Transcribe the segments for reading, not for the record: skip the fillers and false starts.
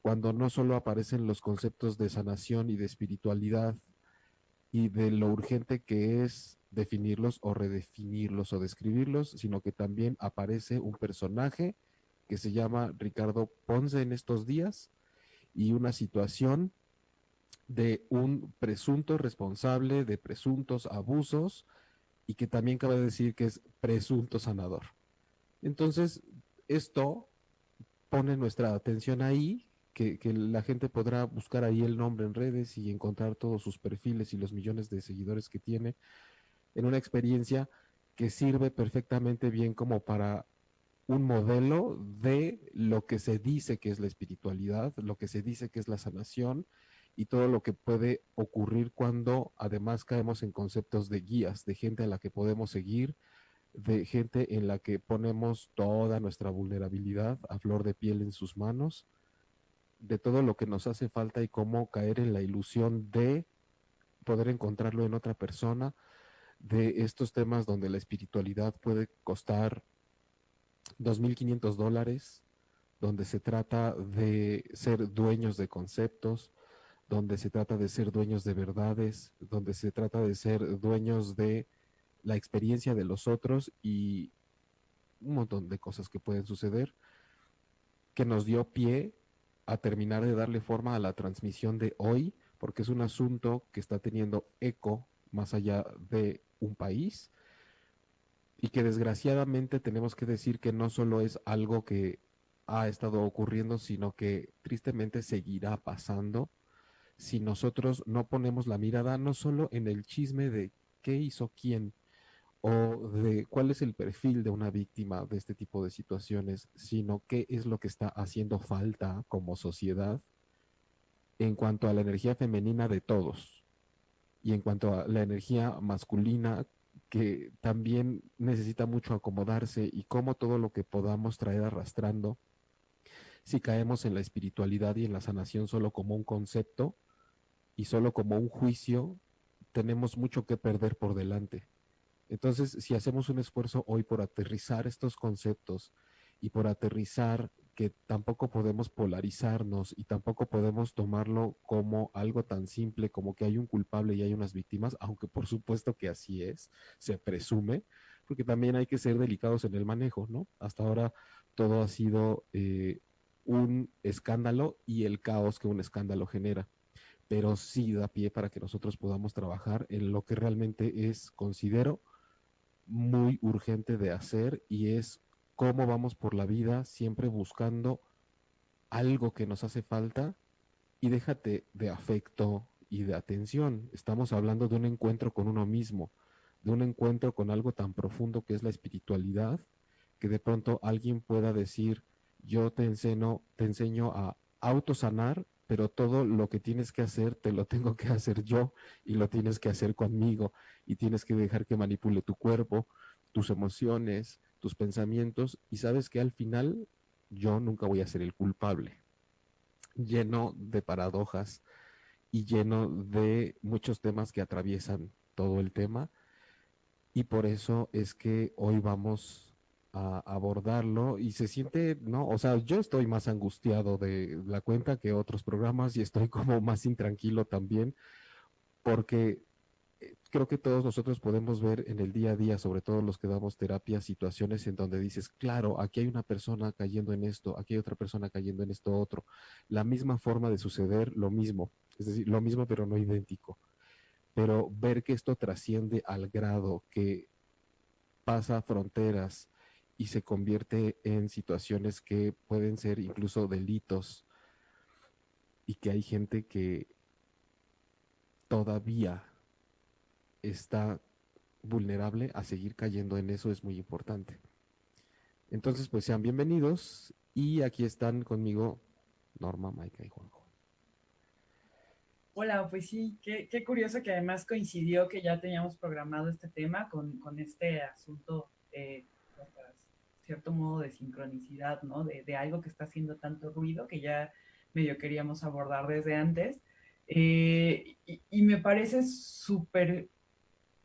cuando no solo aparecen los conceptos de sanación y de espiritualidad y de lo urgente que es definirlos o redefinirlos o describirlos, sino que también aparece un personaje que se llama Ricardo Ponce en estos días y una situación de un presunto responsable de presuntos abusos y que también cabe decir que es presunto sanador. Entonces, esto pone nuestra atención ahí, que la gente podrá buscar ahí el nombre en redes y encontrar todos sus perfiles y los millones de seguidores que tiene en una experiencia que sirve perfectamente bien como para un modelo de lo que se dice que es la espiritualidad, lo que se dice que es la sanación y todo lo que puede ocurrir cuando además caemos en conceptos de guías, de gente a la que podemos seguir, de gente en la que ponemos toda nuestra vulnerabilidad a flor de piel en sus manos, de todo lo que nos hace falta y cómo caer en la ilusión de poder encontrarlo en otra persona, de estos temas donde la espiritualidad puede costar $2,500, donde se trata de ser dueños de conceptos, donde se trata de ser dueños de verdades, donde se trata de ser dueños de la experiencia de los otros y un montón de cosas que pueden suceder, que nos dio pie a terminar de darle forma a la transmisión de hoy, porque es un asunto que está teniendo eco más allá de un país y que desgraciadamente tenemos que decir que no solo es algo que ha estado ocurriendo, sino que tristemente seguirá pasando si nosotros no ponemos la mirada no solo en el chisme de qué hizo quién o de cuál es el perfil de una víctima de este tipo de situaciones, sino qué es lo que está haciendo falta como sociedad en cuanto a la energía femenina de todos y en cuanto a la energía masculina que también necesita mucho acomodarse y cómo todo lo que podamos traer arrastrando, si caemos en la espiritualidad y en la sanación solo como un concepto y solo como un juicio, tenemos mucho que perder por delante. Entonces, si hacemos un esfuerzo hoy por aterrizar estos conceptos y por aterrizar que tampoco podemos polarizarnos y tampoco podemos tomarlo como algo tan simple como que hay un culpable y hay unas víctimas, aunque por supuesto que así es, se presume, porque también hay que ser delicados en el manejo, ¿no? Hasta ahora todo ha sido un escándalo y el caos que un escándalo genera, pero sí da pie para que nosotros podamos trabajar en lo que realmente es, considero, muy urgente de hacer y es cómo vamos por la vida siempre buscando algo que nos hace falta y déjate de afecto y de atención. Estamos hablando de un encuentro con uno mismo, de un encuentro con algo tan profundo que es la espiritualidad, que de pronto alguien pueda decir, yo te enseño a autosanar, pero todo lo que tienes que hacer te lo tengo que hacer yo y lo tienes que hacer conmigo y tienes que dejar que manipule tu cuerpo, tus emociones, tus pensamientos y sabes que al final yo nunca voy a ser el culpable, lleno de paradojas y lleno de muchos temas que atraviesan todo el tema y por eso es que hoy vamos a abordarlo y se siente, ¿no? O sea, yo estoy más angustiado de la cuenta que otros programas y estoy como más intranquilo también porque creo que todos nosotros podemos ver en el día a día, sobre todo los que damos terapia, situaciones en donde dices, claro, aquí hay una persona cayendo en esto, aquí hay otra persona cayendo en esto otro. La misma forma de suceder, lo mismo, es decir, lo mismo pero no idéntico. Pero ver que esto trasciende al grado que pasa fronteras y se convierte en situaciones que pueden ser incluso delitos y que hay gente que todavía está vulnerable a seguir cayendo en eso es muy importante. Entonces, pues sean bienvenidos y aquí están conmigo Norma, Maika y Juanjo. Hola, pues sí, qué curioso que además coincidió que ya teníamos programado este tema con este asunto de hasta cierto modo de sincronicidad, ¿no? De algo que está haciendo tanto ruido que ya medio queríamos abordar desde antes. Y me parece súper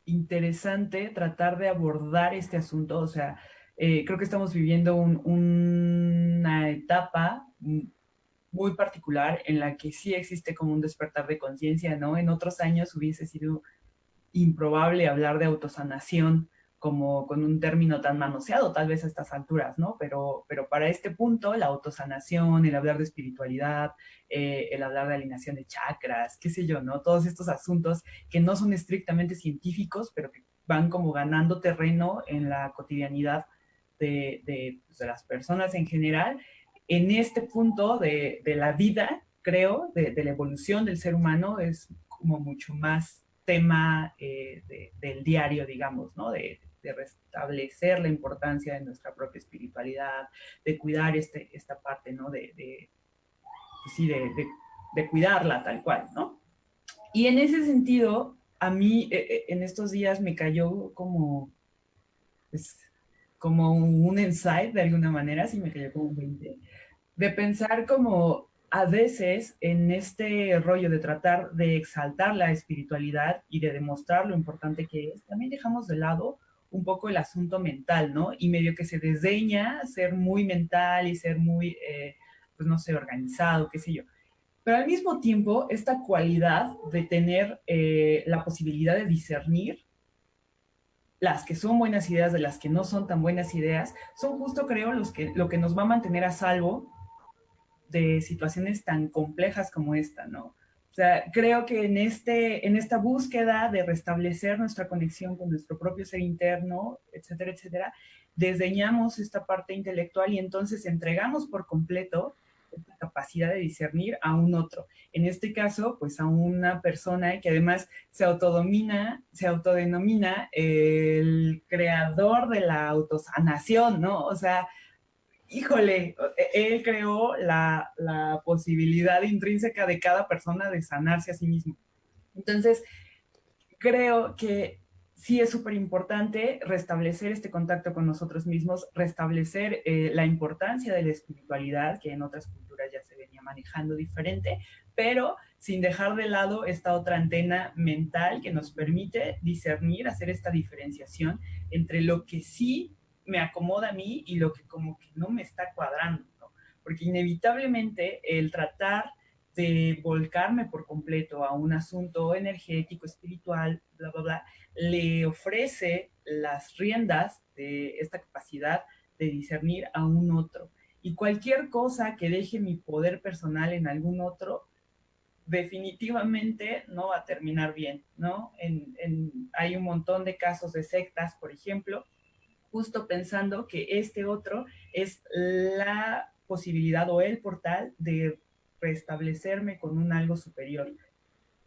interesante tratar de abordar este asunto, o sea, creo que estamos viviendo una etapa muy particular en la que sí existe como un despertar de conciencia, ¿no? En otros años hubiese sido improbable hablar de autosanación como con un término tan manoseado, tal vez a estas alturas, ¿no? Pero para este punto, la autosanación, el hablar de espiritualidad, el hablar de alineación de chakras, qué sé yo, ¿no? Todos estos asuntos que no son estrictamente científicos, pero que van como ganando terreno en la cotidianidad pues, de las personas en general. En este punto de la vida, creo, de la evolución del ser humano, es como mucho más tema del diario, digamos, ¿no? De restablecer la importancia de nuestra propia espiritualidad, de cuidar esta parte, ¿no? Pues sí, de cuidarla tal cual, ¿no? Y en ese sentido, a mí en estos días me cayó pues, como un insight de alguna manera, sí me cayó como un 20, de pensar como a veces en este rollo de tratar de exaltar la espiritualidad y de demostrar lo importante que es, también dejamos de lado un poco el asunto mental, ¿no? Y medio que se desdeña ser muy mental y ser muy, pues no sé, organizado, qué sé yo. Pero al mismo tiempo, esta cualidad de tener la posibilidad de discernir las que son buenas ideas de las que no son tan buenas ideas, son justo, creo, lo que nos va a mantener a salvo de situaciones tan complejas como esta, ¿no? O sea, creo que en esta búsqueda de restablecer nuestra conexión con nuestro propio ser interno, etcétera, etcétera, desdeñamos esta parte intelectual y entonces entregamos por completo esta capacidad de discernir a un otro. En este caso, pues a una persona que además se autodenomina el creador de la autosanación, ¿no? O sea, híjole, él creó la posibilidad intrínseca de cada persona de sanarse a sí mismo. Entonces, creo que sí es súper importante restablecer este contacto con nosotros mismos, restablecer la importancia de la espiritualidad, que en otras culturas ya se venía manejando diferente, pero sin dejar de lado esta otra antena mental que nos permite discernir, hacer esta diferenciación entre lo que sí me acomoda a mí y lo que como que no me está cuadrando, ¿no? Porque inevitablemente el tratar de volcarme por completo a un asunto energético, espiritual, bla, bla, bla, le ofrece las riendas de esta capacidad de discernir a un otro. Y cualquier cosa que deje mi poder personal en algún otro, definitivamente no va a terminar bien, ¿no? Hay un montón de casos de sectas, por ejemplo, justo pensando que este otro es la posibilidad o el portal de restablecerme con un algo superior.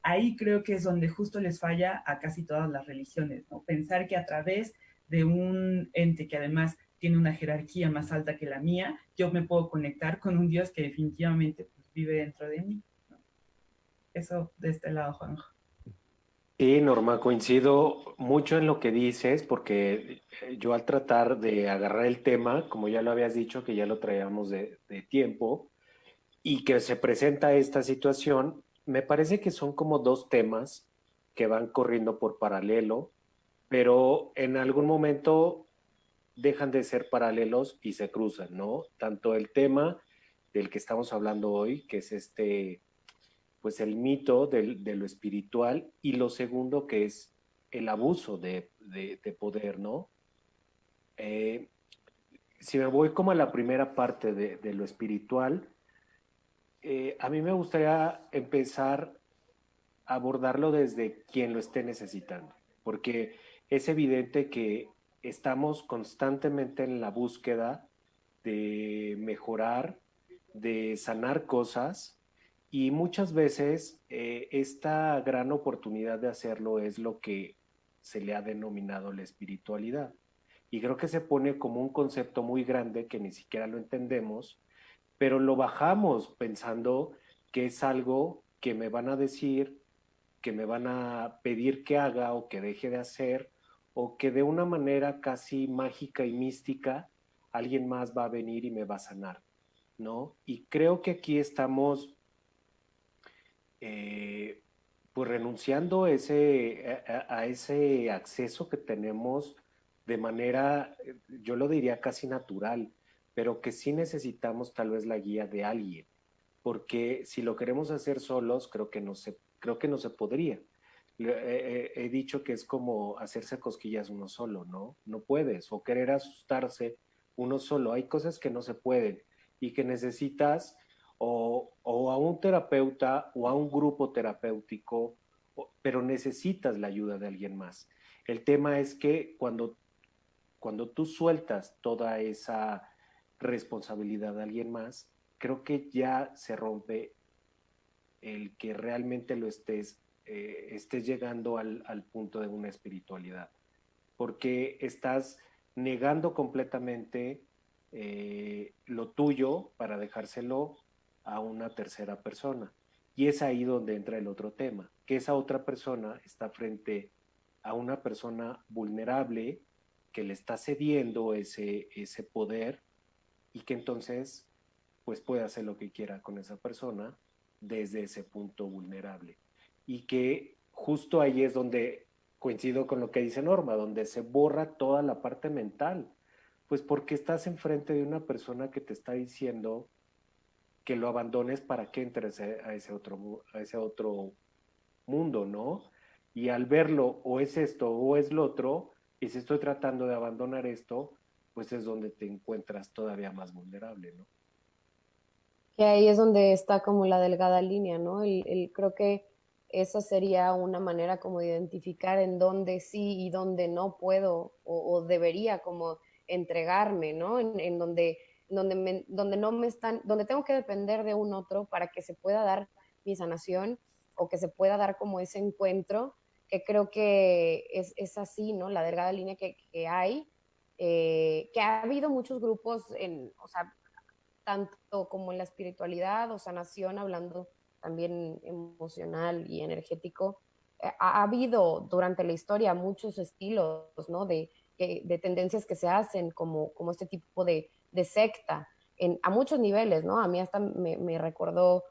Ahí creo que es donde justo les falla a casi todas las religiones, ¿no? Pensar que a través de un ente que además tiene una jerarquía más alta que la mía, yo me puedo conectar con un Dios que definitivamente pues, vive dentro de mí, ¿no? Eso de este lado, Juanjo. Sí, Norma, coincido mucho en lo que dices, porque yo al tratar de agarrar el tema, como ya lo habías dicho, que ya lo traíamos de tiempo, y que se presenta esta situación, me parece que son como dos temas que van corriendo por paralelo, pero en algún momento dejan de ser paralelos y se cruzan, ¿no? Tanto el tema del que estamos hablando hoy, que es pues el mito de lo espiritual, y lo segundo que es el abuso de poder, ¿no? Eh, si me voy como a la primera parte de lo espiritual, a mí me gustaría empezar a abordarlo desde quien lo esté necesitando, porque es evidente que estamos constantemente en la búsqueda de mejorar, de sanar cosas, y muchas veces esta gran oportunidad de hacerlo es lo que se le ha denominado la espiritualidad. Y creo que se pone como un concepto muy grande que ni siquiera lo entendemos, pero lo bajamos pensando que es algo que me van a decir, que me van a pedir que haga o que deje de hacer, o que de una manera casi mágica y mística alguien más va a venir y me va a sanar, ¿no? Y creo que aquí estamos eh, pues renunciando a ese acceso que tenemos de manera, yo lo diría casi natural, pero que sí necesitamos tal vez la guía de alguien, porque si lo queremos hacer solos, creo que no se podría. He dicho que es como hacerse cosquillas uno solo, ¿no? No puedes, o querer asustarse uno solo. Hay cosas que no se pueden y que necesitas o a un terapeuta o a un grupo terapéutico, pero necesitas la ayuda de alguien más. El tema es que cuando tú sueltas toda esa responsabilidad de alguien más, creo que ya se rompe el que realmente estés llegando al punto de una espiritualidad, porque estás negando completamente lo tuyo para dejárselo a una tercera persona. Y es ahí donde entra el otro tema, que esa otra persona está frente a una persona vulnerable que le está cediendo ese poder y que entonces pues puede hacer lo que quiera con esa persona desde ese punto vulnerable. Y que justo ahí es donde coincido con lo que dice Norma, donde se borra toda la parte mental. Pues porque estás enfrente de una persona que te está diciendo que lo abandones para que entres a ese otro mundo, ¿no? Y al verlo, o es esto o es lo otro, y si estoy tratando de abandonar esto, pues es donde te encuentras todavía más vulnerable, ¿no? Que ahí es donde está como la delgada línea, ¿no? Creo que esa sería una manera como de identificar en dónde sí y dónde no puedo o debería como entregarme, ¿no? En donde no me están, donde tengo que depender de un otro para que se pueda dar mi sanación o que se pueda dar como ese encuentro, que creo que es así, ¿no? La delgada línea que hay, que ha habido muchos grupos o sea, tanto como en la espiritualidad o sanación, hablando también emocional y energético. Ha habido durante la historia muchos estilos, ¿no? De tendencias que se hacen como este tipo de secta a muchos niveles, ¿no? A mí hasta me recordó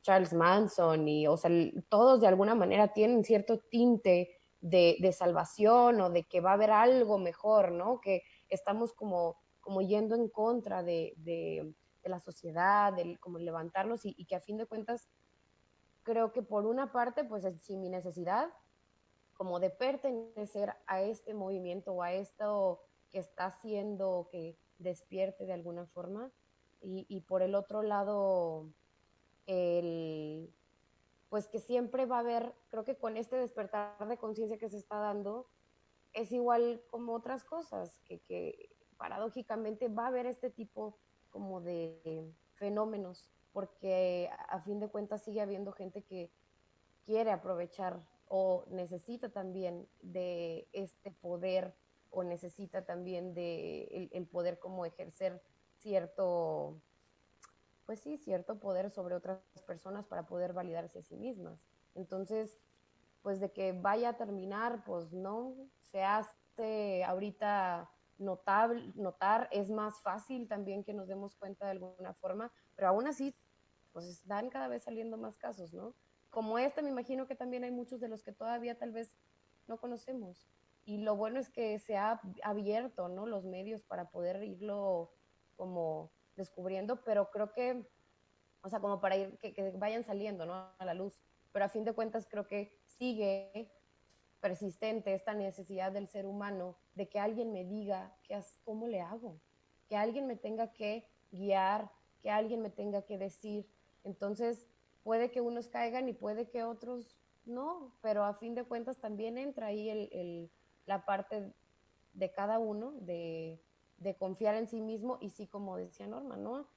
Charles Manson y, o sea, todos de alguna manera tienen cierto tinte de salvación o de que va a haber algo mejor, ¿no? Que estamos como yendo en contra de la sociedad, del como levantarnos y que a fin de cuentas creo que por una parte, pues sin mi necesidad como de pertenecer a este movimiento o a esto que está haciendo que despierte de alguna forma y por el otro lado el pues que siempre va a haber, creo que con este despertar de conciencia que se está dando, es igual como otras cosas, que paradójicamente va a haber este tipo como de fenómenos, porque a fin de cuentas sigue habiendo gente que quiere aprovechar o necesita también de este poder o necesita también de el poder como ejercer cierto, pues sí, cierto poder sobre otras personas para poder validarse a sí mismas. Entonces, pues de que vaya a terminar, pues no, se hace ahorita notar, es más fácil también que nos demos cuenta de alguna forma, pero aún así, pues están cada vez saliendo más casos, ¿no? Como este, me imagino que también hay muchos de los que todavía tal vez no conocemos. Y lo bueno es que se ha abierto, ¿no? Los medios para poder irlo como descubriendo, pero creo que, o sea, como para ir, que vayan saliendo, ¿no? A la luz. Pero a fin de cuentas creo que sigue persistente esta necesidad del ser humano de que alguien me diga cómo le hago, que alguien me tenga que guiar, que alguien me tenga que decir. Entonces, puede que unos caigan y puede que otros no, pero a fin de cuentas también entra ahí la parte de cada uno de confiar en sí mismo y sí, como decía Norma, ¿no?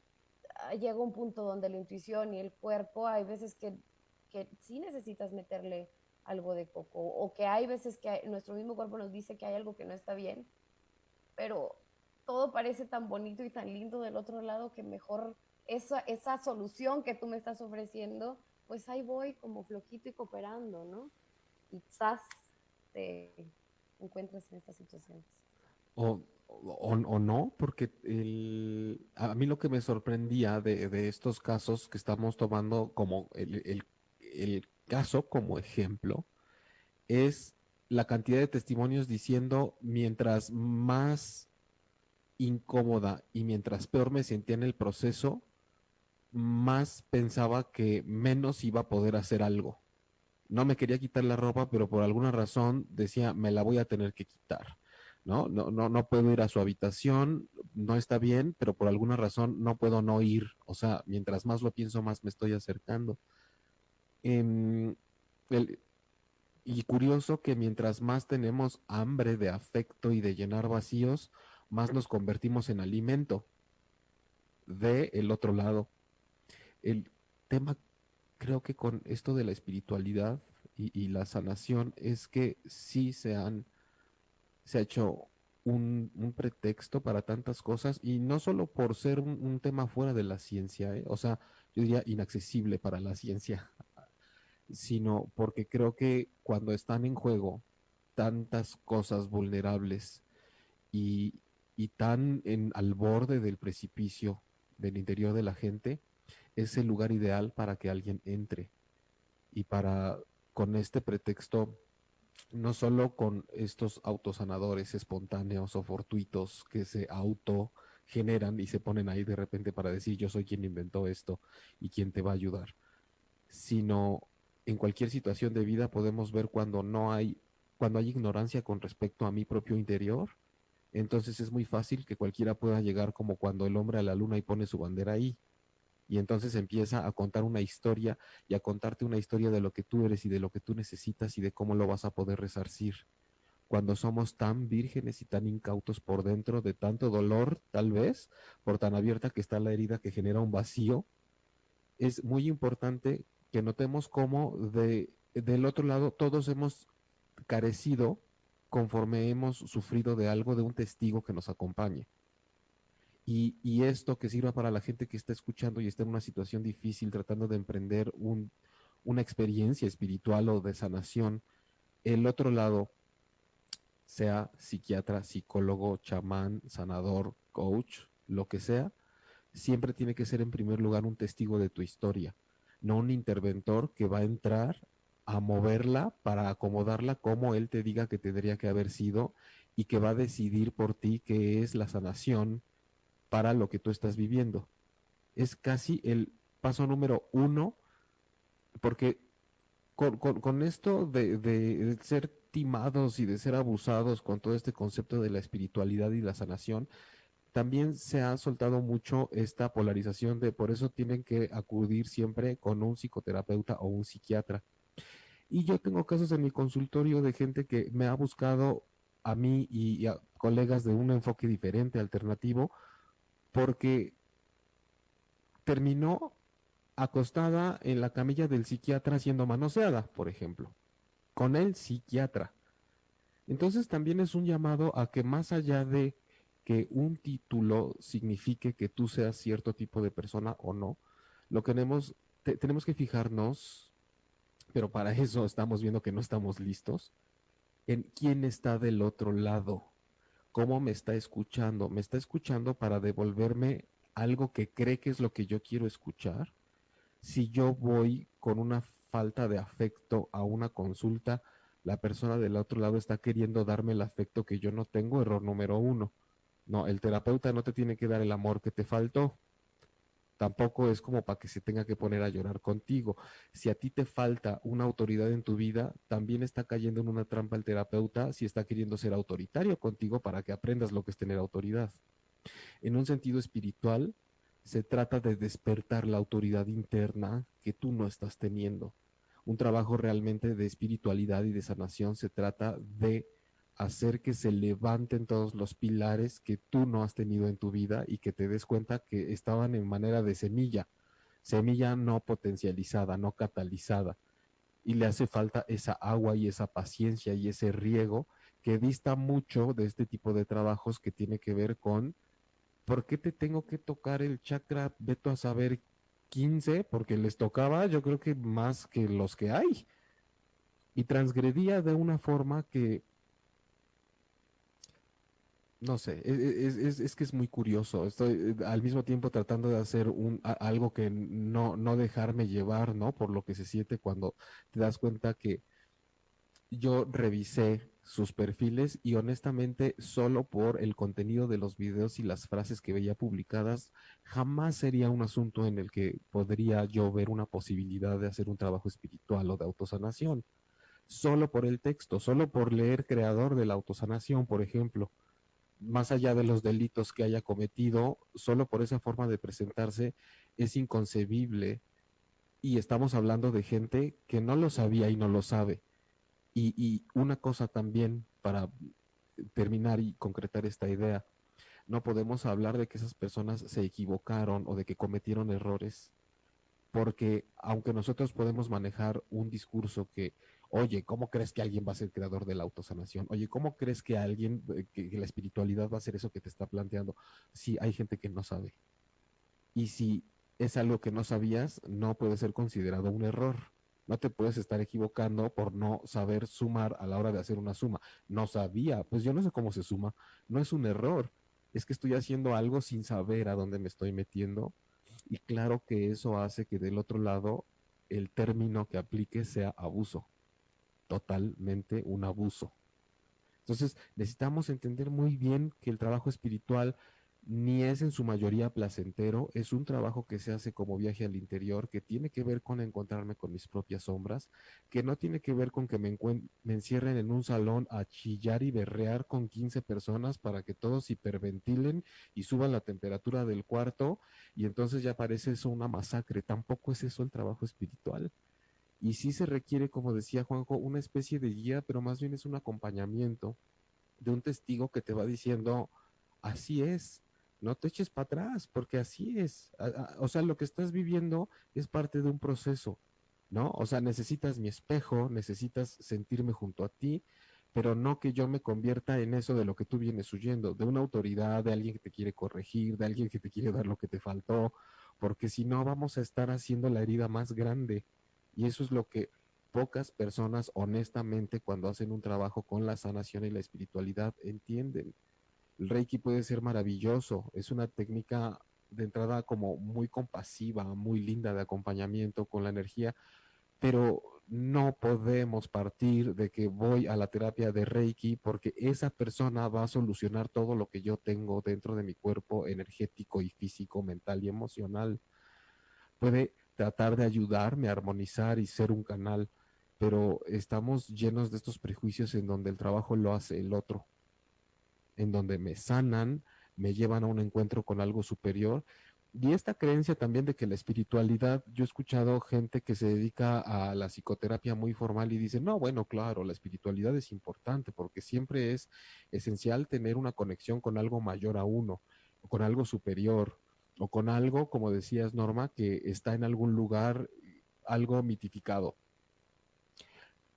Llega un punto donde la intuición y el cuerpo, hay veces que sí necesitas meterle algo de coco, o que hay veces que nuestro mismo cuerpo nos dice que hay algo que no está bien, pero todo parece tan bonito y tan lindo del otro lado que mejor esa solución que tú me estás ofreciendo, pues ahí voy como flojito y cooperando, ¿no? Y quizás te encuentras en estas situaciones. O no, porque a mí lo que me sorprendía de estos casos que estamos tomando como el caso como ejemplo es la cantidad de testimonios diciendo mientras más incómoda y mientras peor me sentía en el proceso, más pensaba que menos iba a poder hacer algo. No me quería quitar la ropa, pero por alguna razón decía, me la voy a tener que quitar. No puedo ir a su habitación, no está bien, pero por alguna razón no puedo no ir. O sea, mientras más lo pienso, más me estoy acercando. Em, el- y curioso que mientras más tenemos hambre de afecto y de llenar vacíos, más nos convertimos en alimento de el otro lado. El tema, creo que con esto de la espiritualidad y la sanación, es que sí se ha hecho un pretexto para tantas cosas, y no solo por ser un tema fuera de la ciencia, ¿eh? O sea, yo diría inaccesible para la ciencia, sino porque creo que cuando están en juego tantas cosas vulnerables y, y tan al borde del precipicio del interior de la gente, es el lugar ideal para que alguien entre y para, con este pretexto, no solo con estos autosanadores espontáneos o fortuitos que se auto generan y se ponen ahí de repente para decir yo soy quien inventó esto y quien te va a ayudar, sino en cualquier situación de vida podemos ver cuando hay ignorancia con respecto a mi propio interior. Entonces es muy fácil que cualquiera pueda llegar, como cuando el hombre a la luna y pone su bandera ahí, y entonces empieza a contar una historia y a contarte una historia de lo que tú eres y de lo que tú necesitas y de cómo lo vas a poder resarcir. Cuando somos tan vírgenes y tan incautos por dentro, de tanto dolor, tal vez, por tan abierta que está la herida que genera un vacío, es muy importante que notemos cómo del otro lado todos hemos carecido conforme hemos sufrido de algo, de un testigo que nos acompañe. Y esto que sirva para la gente que está escuchando y está en una situación difícil tratando de emprender una experiencia espiritual o de sanación, el otro lado, sea psiquiatra, psicólogo, chamán, sanador, coach, lo que sea, siempre tiene que ser en primer lugar un testigo de tu historia, no un interventor que va a entrar a moverla para acomodarla como él te diga que tendría que haber sido, y que va a decidir por ti qué es la sanación para lo que tú estás viviendo. Es casi el paso número uno, porque con esto de ser timados y de ser abusados con todo este concepto de la espiritualidad y la sanación, también se ha soltado mucho esta polarización de por eso tienen que acudir siempre con un psicoterapeuta o un psiquiatra. Y yo tengo casos en mi consultorio de gente que me ha buscado a mí y a colegas de un enfoque diferente, alternativo, porque terminó acostada en la camilla del psiquiatra siendo manoseada, por ejemplo, con el psiquiatra. Entonces también es un llamado a que, más allá de que un título signifique que tú seas cierto tipo de persona o no, lo que tenemos que fijarnos, pero para eso estamos viendo que no estamos listos, en quién está del otro lado, cómo me está escuchando. ¿Me está escuchando para devolverme algo que cree que es lo que yo quiero escuchar? Si yo voy con una falta de afecto a una consulta, la persona del otro lado está queriendo darme el afecto que yo no tengo. Error número uno. No, el terapeuta no te tiene que dar el amor que te faltó. Tampoco es como para que se tenga que poner a llorar contigo. Si a ti te falta una autoridad en tu vida, también está cayendo en una trampa el terapeuta si está queriendo ser autoritario contigo para que aprendas lo que es tener autoridad. En un sentido espiritual, se trata de despertar la autoridad interna que tú no estás teniendo. Un trabajo realmente de espiritualidad y de sanación se trata de hacer que se levanten todos los pilares que tú no has tenido en tu vida y que te des cuenta que estaban en manera de semilla, semilla no potencializada, no catalizada, y le hace falta esa agua y esa paciencia y ese riego que dista mucho de este tipo de trabajos que tiene que ver con ¿por qué te tengo que tocar el chakra? Veto a saber 15, porque les tocaba, yo creo que más que los que hay. Y transgredía de una forma que, no sé, es que es muy curioso. Estoy al mismo tiempo tratando de hacer algo que no dejarme llevar, ¿no? Por lo que se siente cuando te das cuenta que yo revisé sus perfiles y honestamente solo por el contenido de los videos y las frases que veía publicadas, jamás sería un asunto en el que podría yo ver una posibilidad de hacer un trabajo espiritual o de autosanación. Solo por el texto, solo por leer Creador de la Autosanación, por ejemplo, más allá de los delitos que haya cometido, solo por esa forma de presentarse es inconcebible. Y estamos hablando de gente que no lo sabía y no lo sabe. Y una cosa también para terminar y concretar esta idea, no podemos hablar de que esas personas se equivocaron o de que cometieron errores, porque aunque nosotros podemos manejar un discurso que, oye, ¿cómo crees que alguien va a ser creador de la autosanación? Oye, ¿cómo crees que alguien, que la espiritualidad va a hacer eso que te está planteando? Sí, hay gente que no sabe. Y si es algo que no sabías, no puede ser considerado un error. No te puedes estar equivocando por no saber sumar a la hora de hacer una suma. No sabía, pues yo no sé cómo se suma. No es un error, es que estoy haciendo algo sin saber a dónde me estoy metiendo. Y claro que eso hace que del otro lado el término que aplique sea abuso. Totalmente un abuso. Entonces, necesitamos entender muy bien que el trabajo espiritual ni es en su mayoría placentero, es un trabajo que se hace como viaje al interior, que tiene que ver con encontrarme con mis propias sombras, que no tiene que ver con que me encierren en un salón a chillar y berrear con 15 personas para que todos hiperventilen y suban la temperatura del cuarto y entonces ya parece eso una masacre. Tampoco es eso el trabajo espiritual. Y sí se requiere, como decía Juanjo, una especie de guía, pero más bien es un acompañamiento de un testigo que te va diciendo, así es, no te eches para atrás, porque así es. O sea, lo que estás viviendo es parte de un proceso, ¿no? O sea, necesitas mi espejo, necesitas sentirme junto a ti, pero no que yo me convierta en eso de lo que tú vienes huyendo, de una autoridad, de alguien que te quiere corregir, de alguien que te quiere dar lo que te faltó, porque si no vamos a estar haciendo la herida más grande. Y eso es lo que pocas personas honestamente cuando hacen un trabajo con la sanación y la espiritualidad entienden. El Reiki puede ser maravilloso, es una técnica de entrada como muy compasiva, muy linda de acompañamiento con la energía, pero no podemos partir de que voy a la terapia de Reiki porque esa persona va a solucionar todo lo que yo tengo dentro de mi cuerpo energético y físico, mental y emocional. Puede tratar de ayudarme a armonizar y ser un canal, pero estamos llenos de estos prejuicios en donde el trabajo lo hace el otro, en donde me sanan, me llevan a un encuentro con algo superior. Y esta creencia también de que la espiritualidad, yo he escuchado gente que se dedica a la psicoterapia muy formal y dice, no, bueno, claro, la espiritualidad es importante porque siempre es esencial tener una conexión con algo mayor a uno, o con algo superior, o con algo, como decías, Norma, que está en algún lugar, algo mitificado.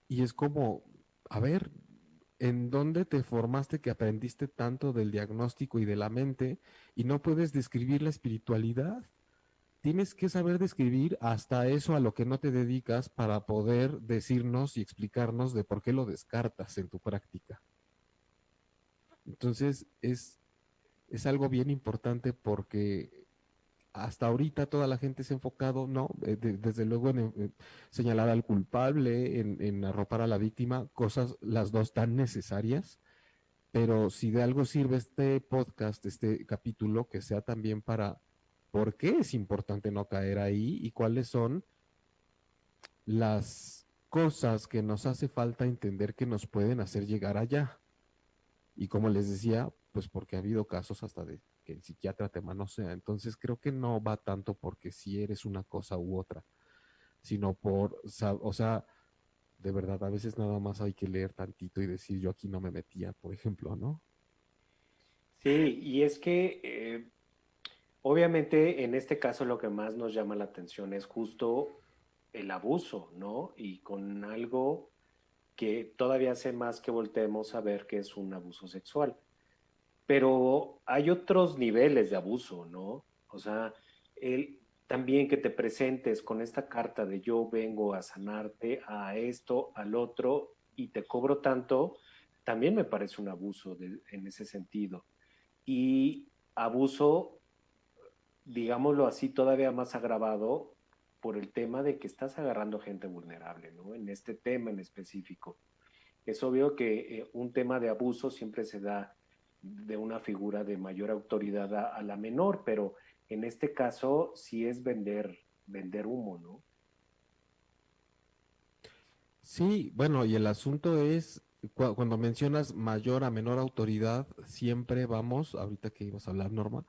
Y es como, a ver, ¿en dónde te formaste que aprendiste tanto del diagnóstico y de la mente y no puedes describir la espiritualidad? Tienes que saber describir hasta eso a lo que no te dedicas para poder decirnos y explicarnos de por qué lo descartas en tu práctica. Entonces es algo bien importante porque hasta ahorita toda la gente se ha enfocado, ¿no? Desde luego en señalar al culpable, en arropar a la víctima, cosas las dos tan necesarias, pero si de algo sirve este podcast, este capítulo, que sea también para por qué es importante no caer ahí y cuáles son las cosas que nos hace falta entender que nos pueden hacer llegar allá. Y como les decía, pues porque ha habido casos hasta de que el psiquiatra te manosea. Entonces creo que no va tanto porque si eres una cosa u otra, sino por, o sea, de verdad, a veces nada más hay que leer tantito y decir yo aquí no me metía, por ejemplo, ¿no? Sí, y es que obviamente en este caso lo que más nos llama la atención es justo el abuso, ¿no? Y con algo que todavía hace más que volteemos a ver que es un abuso sexual. Pero hay otros niveles de abuso, ¿no? O sea, el, también que te presentes con esta carta de yo vengo a sanarte, a esto, al otro, y te cobro tanto, también me parece un abuso en ese sentido. Y abuso, digámoslo así, todavía más agravado por el tema de que estás agarrando gente vulnerable, ¿no? En este tema en específico. Es obvio que un tema de abuso siempre se da de una figura de mayor autoridad a la menor, pero en este caso sí es vender humo, ¿no? Sí, bueno, y el asunto es, cuando mencionas mayor a menor autoridad, siempre vamos, ahorita que ibas a hablar, Norma,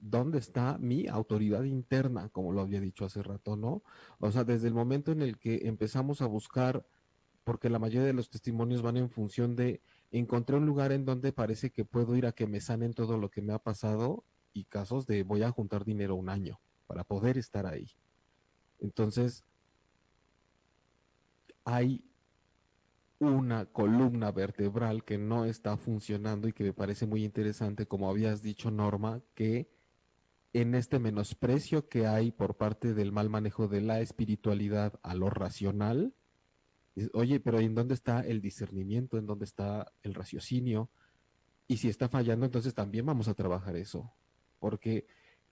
dónde está mi autoridad interna, como lo había dicho hace rato, ¿no? O sea, desde el momento en el que empezamos a buscar, porque la mayoría de los testimonios van en función de, encontré un lugar en donde parece que puedo ir a que me sanen todo lo que me ha pasado, y casos de voy a juntar dinero un año para poder estar ahí. Entonces, hay una columna vertebral que no está funcionando y que me parece muy interesante, como habías dicho, Norma, que en este menosprecio que hay por parte del mal manejo de la espiritualidad a lo racional, oye, pero ¿en dónde está el discernimiento? ¿En dónde está el raciocinio? Y si está fallando, entonces también vamos a trabajar eso, porque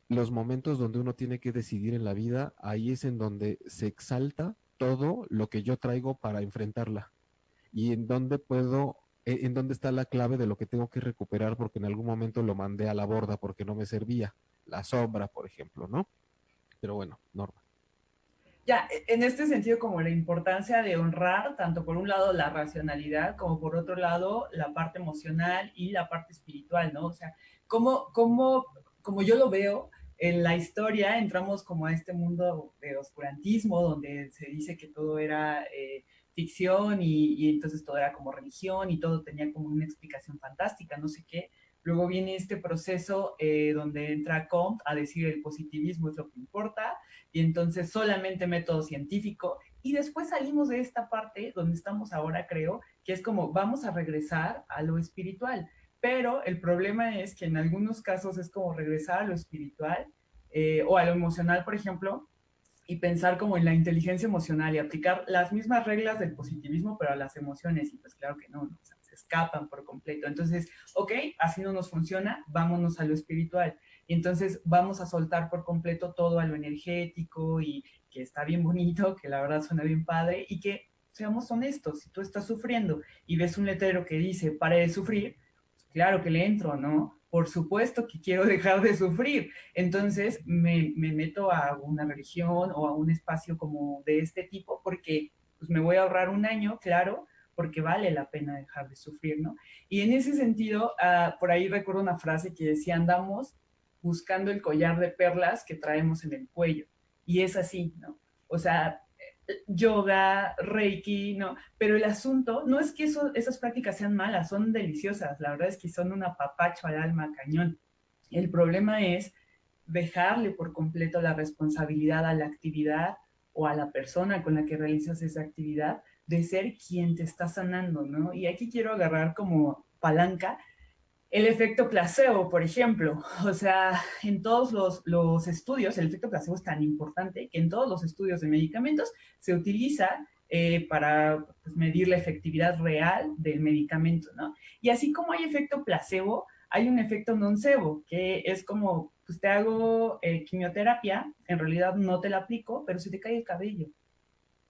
los momentos donde uno tiene que decidir en la vida, ahí es en donde se exalta todo lo que yo traigo para enfrentarla y en dónde puedo, en dónde está la clave de lo que tengo que recuperar porque en algún momento lo mandé a la borda porque no me servía. La sombra, por ejemplo, ¿no? Pero bueno, Norma. Ya, en este sentido, como la importancia de honrar, tanto por un lado la racionalidad, como por otro lado la parte emocional y la parte espiritual, ¿no? O sea, como yo lo veo, en la historia entramos como a este mundo de oscurantismo, donde se dice que todo era ficción y entonces todo era como religión y todo tenía como una explicación fantástica, no sé qué. Luego viene este proceso donde entra Comte a decir el positivismo es lo que importa, y entonces solamente método científico. Y después salimos de esta parte donde estamos ahora, creo, que es como vamos a regresar a lo espiritual. Pero el problema es que en algunos casos es como regresar a lo espiritual o a lo emocional, por ejemplo, y pensar como en la inteligencia emocional y aplicar las mismas reglas del positivismo, pero a las emociones. Y pues claro que no, ¿no? O sea, se escapan por completo. Entonces, ok, así no nos funciona, vámonos a lo espiritual. Y entonces vamos a soltar por completo todo a lo energético y que está bien bonito, que la verdad suena bien padre y que seamos honestos, si tú estás sufriendo y ves un letrero que dice pare de sufrir, pues claro que le entro, ¿no? Por supuesto que quiero dejar de sufrir. Entonces me meto a una religión o a un espacio como de este tipo porque pues me voy a ahorrar un año, claro, porque vale la pena dejar de sufrir, ¿no? Y en ese sentido, por ahí recuerdo una frase que decía, andamos buscando el collar de perlas que traemos en el cuello. Y es así, ¿no? O sea, yoga, reiki, ¿no? Pero el asunto no es que esas prácticas sean malas, son deliciosas, la verdad es que son un apapacho al alma cañón. El problema es dejarle por completo la responsabilidad a la actividad o a la persona con la que realizas esa actividad de ser quien te está sanando, ¿no? Y aquí quiero agarrar como palanca el efecto placebo, por ejemplo. O sea, en todos los estudios, el efecto placebo es tan importante que en todos los estudios de medicamentos se utiliza para pues, medir la efectividad real del medicamento, ¿no? Y así como hay efecto placebo, hay un efecto nocebo, que es como, pues te hago quimioterapia, en realidad no te la aplico, pero se te cae el cabello.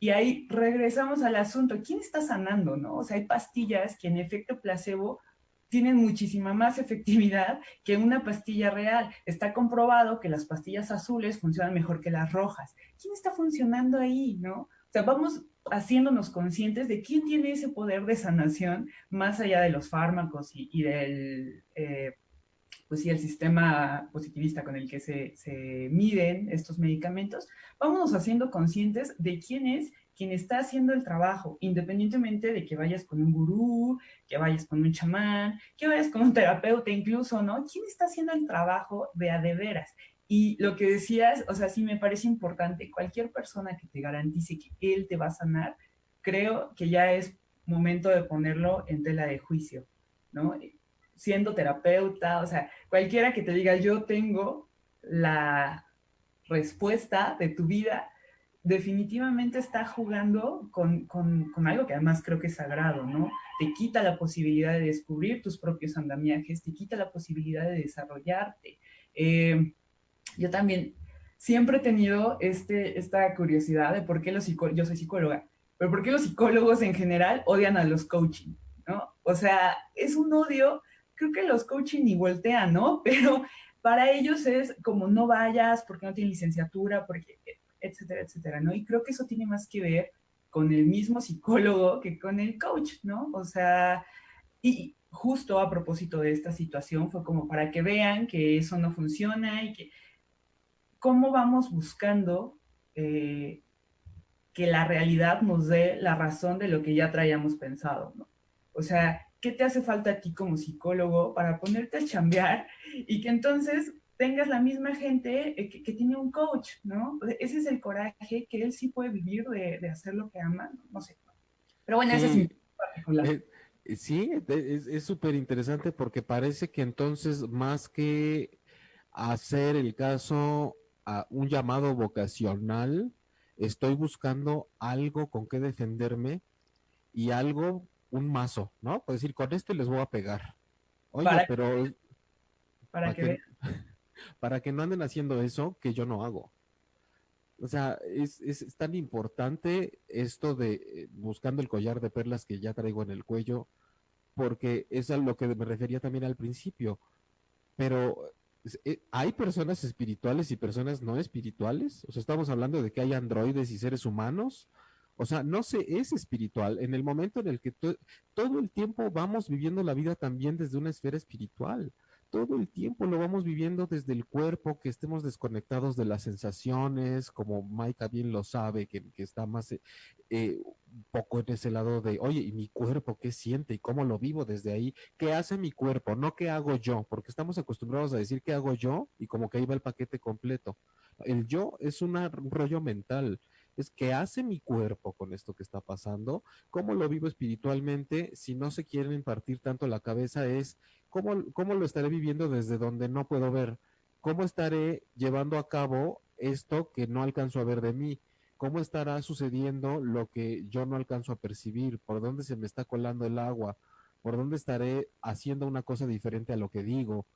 Y ahí regresamos al asunto, ¿quién está sanando, no? O sea, hay pastillas que en efecto placebo tienen muchísima más efectividad que una pastilla real. Está comprobado que las pastillas azules funcionan mejor que las rojas. ¿Quién está funcionando ahí, no? O sea, vamos haciéndonos conscientes de quién tiene ese poder de sanación más allá de los fármacos y del, pues sí, el sistema positivista con el que se miden estos medicamentos, vámonos haciendo conscientes de quién es quien está haciendo el trabajo, independientemente de que vayas con un gurú, que vayas con un chamán, que vayas con un terapeuta incluso, ¿no? ¿Quién está haciendo el trabajo de a de veras? Y lo que decías, o sea, sí me parece importante, cualquier persona que te garantice que él te va a sanar, creo que ya es momento de ponerlo en tela de juicio, ¿no? Siendo terapeuta, o sea, cualquiera que te diga yo tengo la respuesta de tu vida, definitivamente está jugando con algo que además creo que es sagrado, ¿no? Te quita la posibilidad de descubrir tus propios andamiajes, te quita la posibilidad de desarrollarte. Yo también siempre he tenido esta curiosidad de por qué yo soy psicóloga, pero ¿por qué los psicólogos en general odian a los coaching? ¿No? O sea, es un odio, creo que los coaching ni voltean, ¿no? Pero para ellos es como no vayas porque no tienes licenciatura, porque etcétera, etcétera, ¿no? Y creo que eso tiene más que ver con el mismo psicólogo que con el coach, ¿no? O sea, y justo a propósito de esta situación fue como para que vean que eso no funciona y que cómo vamos buscando que la realidad nos dé la razón de lo que ya traíamos pensado, ¿no? O sea, ¿qué te hace falta a ti como psicólogo para ponerte a chambear y que entonces tengas la misma gente que tiene un coach, ¿no? Ese es el coraje que él sí puede vivir de hacer lo que ama, no sé. Pero bueno, ese es mi Sí, particular. sí, es súper interesante porque parece que entonces más que hacer el caso a un llamado vocacional, estoy buscando algo con que defenderme y algo, un mazo, ¿no? Pues decir, con este les voy a pegar. Oye, Para, pero para para que vean. que, para que no anden haciendo eso que yo no hago. O sea, es tan importante esto de buscando el collar de perlas que ya traigo en el cuello, porque es a lo que me refería también al principio. Pero hay personas espirituales y personas no espirituales. O sea, estamos hablando de que hay androides y seres humanos. O sea, no se es espiritual. En el momento en el que todo el tiempo vamos viviendo la vida también desde una esfera espiritual. Todo el tiempo lo vamos viviendo desde el cuerpo, que estemos desconectados de las sensaciones, como Maika bien lo sabe, que está más un poco en ese lado de, oye, ¿y mi cuerpo qué siente y cómo lo vivo desde ahí? ¿Qué hace mi cuerpo? No qué hago yo, porque estamos acostumbrados a decir qué hago yo y como que ahí va el paquete completo. El yo es un rollo mental, es qué hace mi cuerpo con esto que está pasando, cómo lo vivo espiritualmente, si no se quieren impartir tanto la cabeza es cómo lo estaré viviendo desde donde no puedo ver, cómo estaré llevando a cabo esto que no alcanzo a ver de mí, cómo estará sucediendo lo que yo no alcanzo a percibir, por dónde se me está colando el agua, por dónde estaré haciendo una cosa diferente a lo que digo,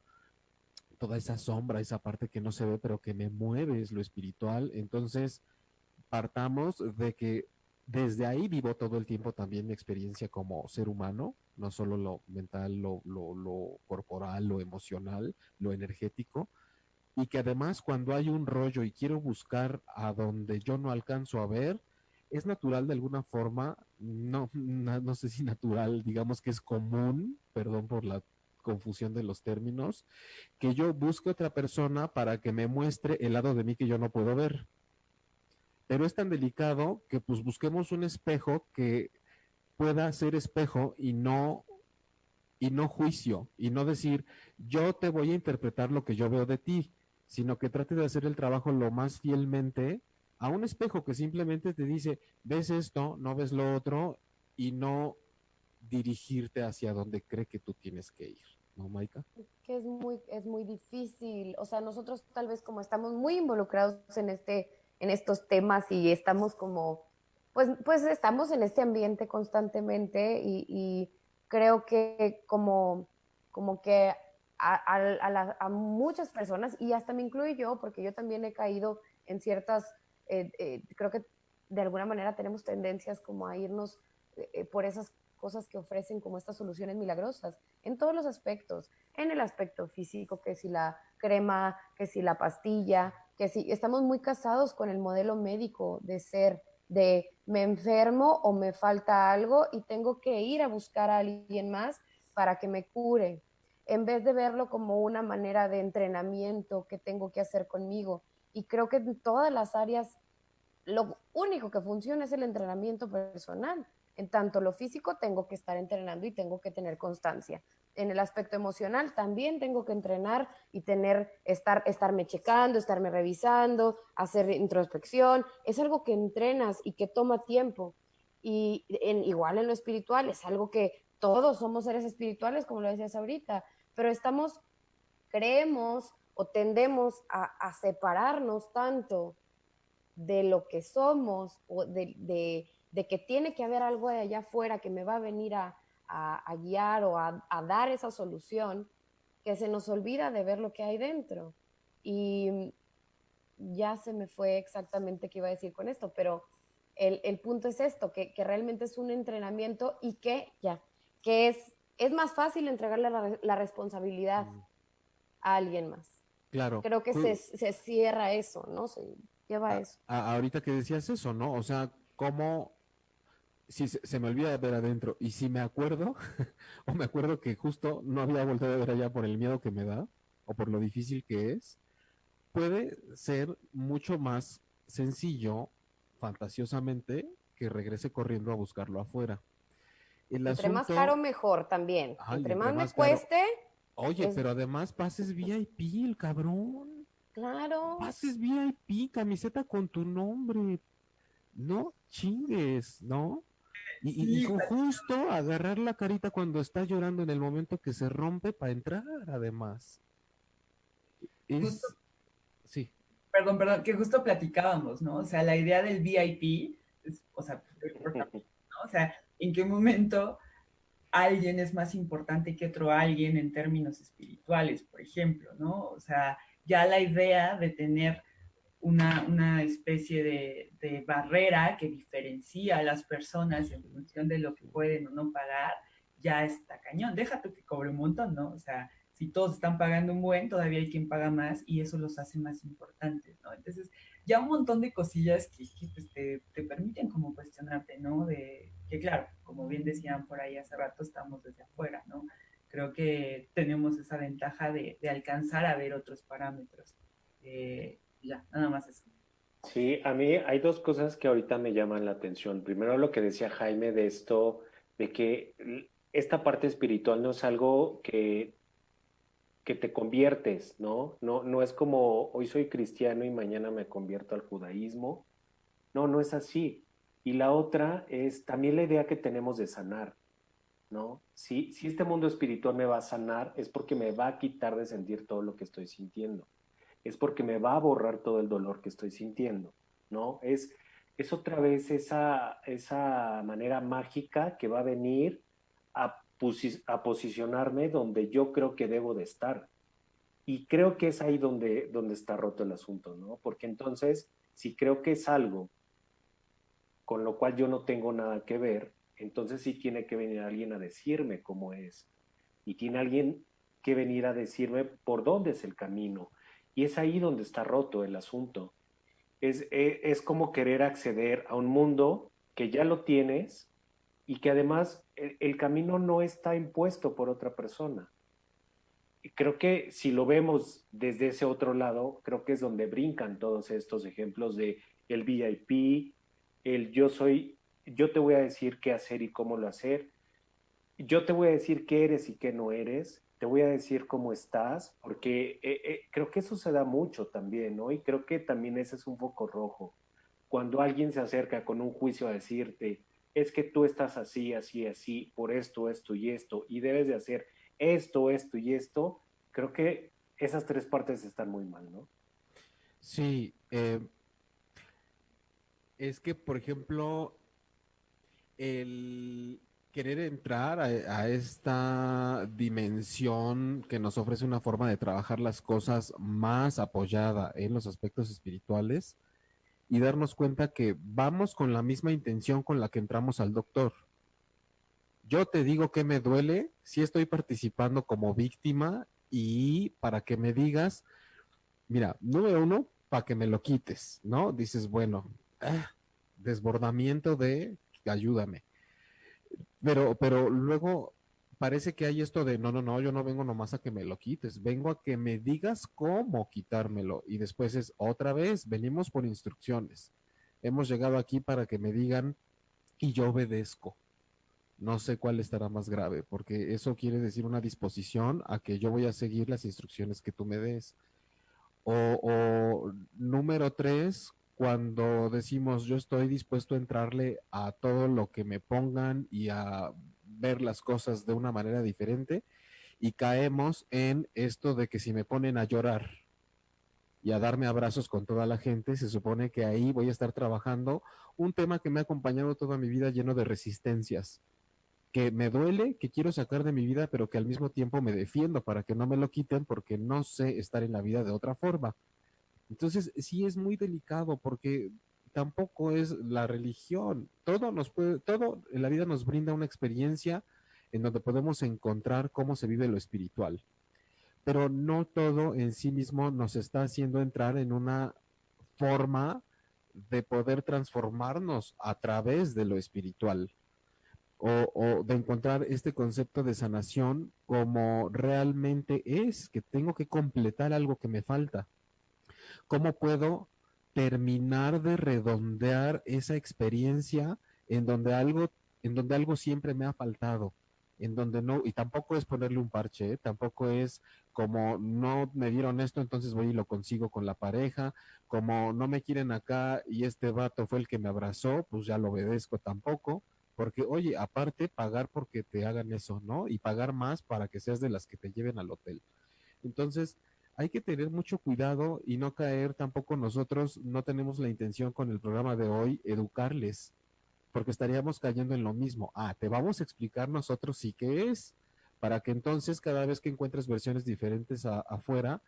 toda esa sombra, esa parte que no se ve, pero que me mueve, es lo espiritual. Entonces, partamos de que desde ahí vivo todo el tiempo también mi experiencia como ser humano, no solo lo mental, lo corporal, lo emocional, lo energético, y que además cuando hay un rollo y quiero buscar a donde yo no alcanzo a ver, es natural de alguna forma, no sé si natural, digamos que es común, perdón por la confusión de los términos, que yo busque otra persona para que me muestre el lado de mí que yo no puedo ver. Pero es tan delicado que pues busquemos un espejo que pueda ser espejo y no juicio, y no decir, yo te voy a interpretar lo que yo veo de ti, sino que trate de hacer el trabajo lo más fielmente a un espejo que simplemente te dice, ves esto, no ves lo otro, y no dirigirte hacia donde cree que tú tienes que ir, ¿no, Maika? Que es muy difícil. O sea, nosotros tal vez como estamos muy involucrados en estos temas y estamos como, pues estamos en este ambiente constantemente y creo que como que a muchas personas, y hasta me incluyo yo, porque yo también he caído en ciertas, creo que de alguna manera tenemos tendencias como a irnos por esas cosas que ofrecen como estas soluciones milagrosas en todos los aspectos, en el aspecto físico, que si la crema, que si la pastilla, que si estamos muy casados con el modelo médico de ser, de me enfermo o me falta algo y tengo que ir a buscar a alguien más para que me cure, en vez de verlo como una manera de entrenamiento que tengo que hacer conmigo. Y creo que en todas las áreas lo único que funciona es el entrenamiento personal. En tanto lo físico tengo que estar entrenando y tengo que tener constancia. En el aspecto emocional también tengo que entrenar y estarme checando, estarme revisando, hacer introspección. Es algo que entrenas y que toma tiempo. Y igual en lo espiritual es algo que todos somos seres espirituales, como lo decías ahorita, pero creemos o tendemos a separarnos tanto de lo que somos o de que tiene que haber algo de allá afuera que me va a venir a guiar o a dar esa solución, que se nos olvida de ver lo que hay dentro. Y ya se me fue exactamente qué iba a decir con esto, pero el punto es esto, que realmente es un entrenamiento y que es más fácil entregarle la responsabilidad a alguien más. Claro. Creo que se cierra eso, ¿no? Se lleva a eso. Ahorita que decías eso, ¿no? O sea, cómo si se me olvida de ver adentro y si me acuerdo, o me acuerdo que justo no había volteado a ver allá por el miedo que me da o por lo difícil que es, puede ser mucho más sencillo, fantasiosamente, que regrese corriendo a buscarlo afuera. El Entre más asunto, caro, mejor también. ay, Entre entre más me más caro. cueste, Oye, pero además pases VIP, el cabrón. claro. Pases VIP, camiseta con tu nombre. No chingues, ¿no? Y Sí, justo agarrar la carita cuando está llorando en el momento que se rompe para entrar, además. justo, Es, sí. perdón, que justo platicábamos, ¿no? O sea, la idea del VIP, o sea, ¿no? O sea, ¿en qué momento alguien es más importante que otro alguien en términos espirituales, por ejemplo, ¿no? O sea, ya la idea de tener una especie de barrera que diferencia a las personas en función de lo que pueden o no pagar, ya está cañón. Déjate que cobre un montón, ¿no? O sea, si todos están pagando un buen, todavía hay quien paga más y eso los hace más importantes, ¿no? Entonces, ya un montón de cosillas que pues, te permiten como cuestionarte, ¿no? De que, claro, como bien decían por ahí hace rato, estamos desde afuera, ¿no? Creo que tenemos esa ventaja de alcanzar a ver otros parámetros. Ya, nada más eso. Sí, a mí hay dos cosas que ahorita me llaman la atención. Primero, lo que decía Jaime de esto, de que esta parte espiritual no es algo que te conviertes, ¿no? No, no es como hoy soy cristiano y mañana me convierto al judaísmo. No, no es así. Y la otra es también la idea que tenemos de sanar, ¿no? Si este mundo espiritual me va a sanar, es porque me va a quitar de sentir todo lo que estoy sintiendo. Es porque me va a borrar todo el dolor que estoy sintiendo, ¿no? Es otra vez esa manera mágica que va a venir a posicionarme donde yo creo que debo de estar. Y creo que es ahí donde está roto el asunto, ¿no? Porque entonces, si creo que es algo con lo cual yo no tengo nada que ver, entonces sí tiene que venir alguien a decirme cómo es. Y tiene alguien que venir a decirme por dónde es el camino. Y es ahí donde está roto el asunto. Es como querer acceder a un mundo que ya lo tienes y que además el camino no está impuesto por otra persona. Y creo que si lo vemos desde ese otro lado, creo que es donde brincan todos estos ejemplos de el VIP, el yo te voy a decir qué hacer y cómo lo hacer, yo te voy a decir qué eres y qué no eres, te voy a decir cómo estás, porque creo que eso se da mucho también, ¿no? Y creo que también ese es un foco rojo. Cuando alguien se acerca con un juicio a decirte, es que tú estás así, así, así, por esto, esto y esto, y debes de hacer esto y esto, creo que esas tres partes están muy mal, ¿no? Sí, es que, por ejemplo, el querer entrar a esta dimensión que nos ofrece una forma de trabajar las cosas más apoyada en los aspectos espirituales y darnos cuenta que vamos con la misma intención con la que entramos al doctor. Yo te digo que me duele si estoy participando como víctima y para que me digas, mira, número uno, para que me lo quites, ¿no? Dices, bueno, desbordamiento de ayúdame. Pero luego parece que hay esto de, no, no, no, yo no vengo nomás a que me lo quites, vengo a que me digas cómo quitármelo. Y después es otra vez, venimos por instrucciones. Hemos llegado aquí para que me digan y yo obedezco. No sé cuál estará más grave, porque eso quiere decir una disposición a que yo voy a seguir las instrucciones que tú me des. O número tres, cuando decimos yo estoy dispuesto a entrarle a todo lo que me pongan y a ver las cosas de una manera diferente y caemos en esto de que si me ponen a llorar y a darme abrazos con toda la gente, se supone que ahí voy a estar trabajando un tema que me ha acompañado toda mi vida lleno de resistencias, que me duele, que quiero sacar de mi vida, pero que al mismo tiempo me defiendo para que no me lo quiten porque no sé estar en la vida de otra forma. Entonces, sí es muy delicado porque tampoco es la religión. Todo en la vida nos brinda una experiencia en donde podemos encontrar cómo se vive lo espiritual, pero no todo en sí mismo nos está haciendo entrar en una forma de poder transformarnos a través de lo espiritual o de encontrar este concepto de sanación como realmente es, que tengo que completar algo que me falta. ¿Cómo puedo terminar de redondear esa experiencia en donde algo siempre me ha faltado? En donde no, y tampoco es ponerle un parche, ¿eh? Tampoco es como no me dieron esto, entonces voy y lo consigo con la pareja, como no me quieren acá y este vato fue el que me abrazó, pues ya lo obedezco tampoco, porque oye, aparte pagar porque te hagan eso, ¿no? Y pagar más para que seas de las que te lleven al hotel. Entonces, hay que tener mucho cuidado y no caer tampoco nosotros, no tenemos la intención con el programa de hoy educarles, porque estaríamos cayendo en lo mismo. Ah, te vamos a explicar nosotros sí qué es, para que entonces cada vez que encuentres versiones diferentes afuera,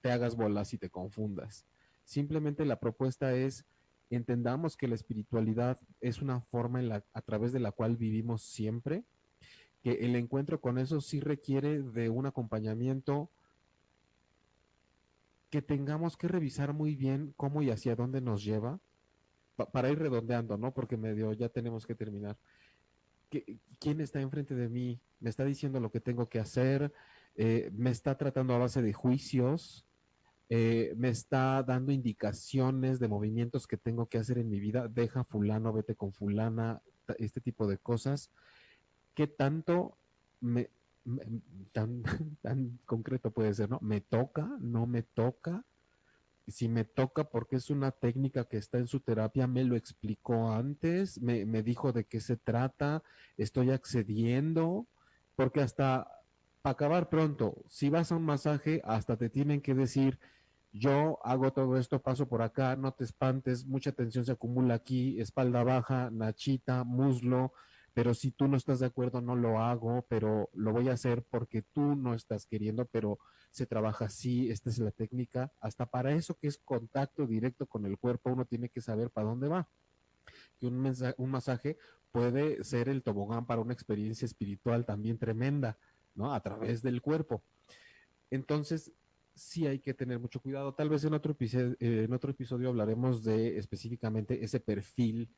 te hagas bolas y te confundas. Simplemente la propuesta es entendamos que la espiritualidad es una forma a través de la cual vivimos siempre, que el encuentro con eso sí requiere de un acompañamiento que tengamos que revisar muy bien cómo y hacia dónde nos lleva para ir redondeando, ¿no? Porque medio ya tenemos que terminar. ¿Quién está enfrente de mí? ¿Me está diciendo lo que tengo que hacer? ¿Me está tratando a base de juicios? ¿Me está dando indicaciones de movimientos que tengo que hacer en mi vida? Deja fulano, vete con fulana, este tipo de cosas. ¿Qué tanto me, me- tan, tan concreto puede ser, ¿no? ¿Me toca? ¿No me toca? Si me toca porque es una técnica que está en su terapia, me lo explicó antes, me dijo de qué se trata, estoy accediendo, porque hasta para acabar pronto, si vas a un masaje, hasta te tienen que decir, yo hago todo esto, paso por acá, no te espantes, mucha tensión se acumula aquí, espalda baja, nachita, muslo, pero si tú no estás de acuerdo, no lo hago, pero lo voy a hacer porque tú no estás queriendo, pero se trabaja así, esta es la técnica, hasta para eso que es contacto directo con el cuerpo, uno tiene que saber para dónde va. Que un masaje puede ser el tobogán para una experiencia espiritual también tremenda, ¿no? A través del cuerpo. Entonces, sí hay que tener mucho cuidado. Tal vez en otro episodio hablaremos de específicamente ese perfil